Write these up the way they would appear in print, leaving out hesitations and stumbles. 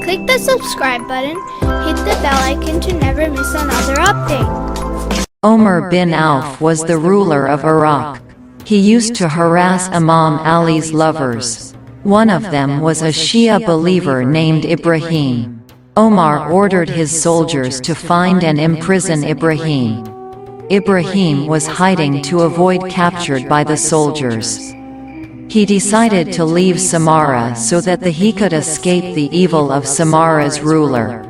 Click the subscribe button, hit the bell icon to never miss another update. Omar bin Auf was the ruler of Iraq. He used to harass Imam Ali's lovers. One of them was a Shia believer named Ibrahim. Omar ordered his soldiers to find and imprison Ibrahim. Ibrahim was hiding to avoid captured by the soldiers. He decided to leave Samarra so that he could escape the evil of Samarra's ruler.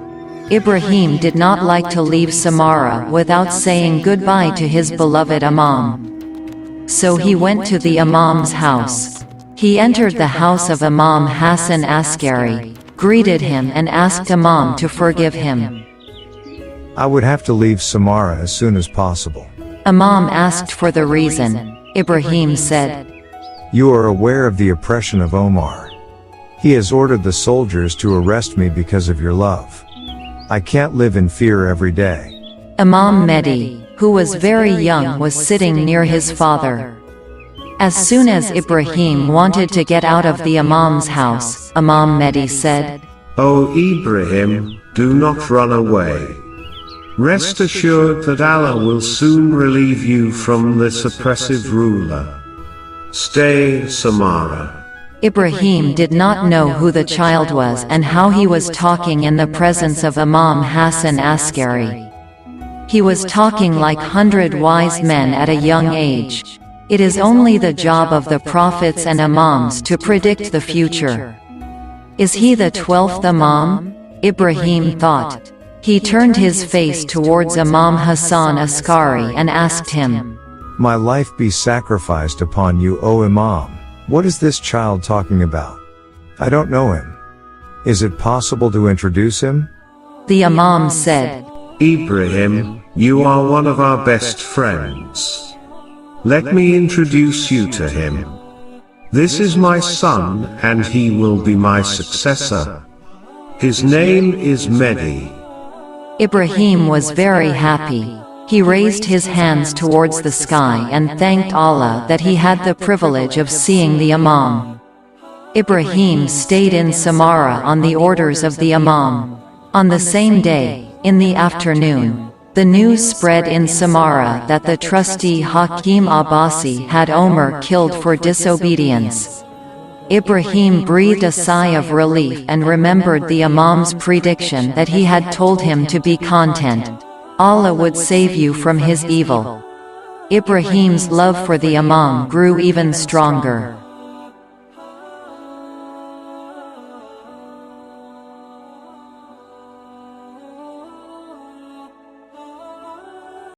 Ibrahim did not like to leave Samarra without saying goodbye to his beloved Imam. So he went to the Imam's house. He entered the house of Imam Hasan Askari, greeted him and asked Imam to forgive him. I would have to leave Samarra as soon as possible. Imam asked for the reason. Ibrahim said, You are aware of the oppression of Omar. He has ordered the soldiers to arrest me because of your love. I can't live in fear every day. Imam Mehdi, who was very young, was sitting near his father. As soon as Ibrahim wanted to get out of the Imam's house, Imam Mehdi said, O Ibrahim, do not run away. Rest assured that Allah will soon relieve you from this oppressive ruler. Stay, Samarra. Ibrahim did not know who the child was and how he was talking in the presence of Imam Hasan Askari. He was talking like 100 wise men at a young age. It is only the job of the prophets and Imams to predict the future. Is he the 12th Imam? Ibrahim thought. He turned his face towards Imam Hasan Askari and asked him, My life be sacrificed upon you, O Imam. What is this child talking about? I don't know him. Is it possible to introduce him? The Imam said, Ibrahim, you are one of our best friends. Let me introduce you to him. This is my son, and he will be my successor. His name is Mehdi. Ibrahim was very happy. He raised his hands towards the sky and thanked Allah that he had the privilege of seeing the Imam. Ibrahim stayed in Samarra on the orders of the Imam. On the same day, in the afternoon, the news spread in Samarra that the trustee Hakim Abbasi had Omar killed for disobedience. Ibrahim breathed a sigh of relief and remembered the Imam's prediction that he had told him to be content. Allah would save you from his evil. Ibrahim's love for the Imam grew even stronger.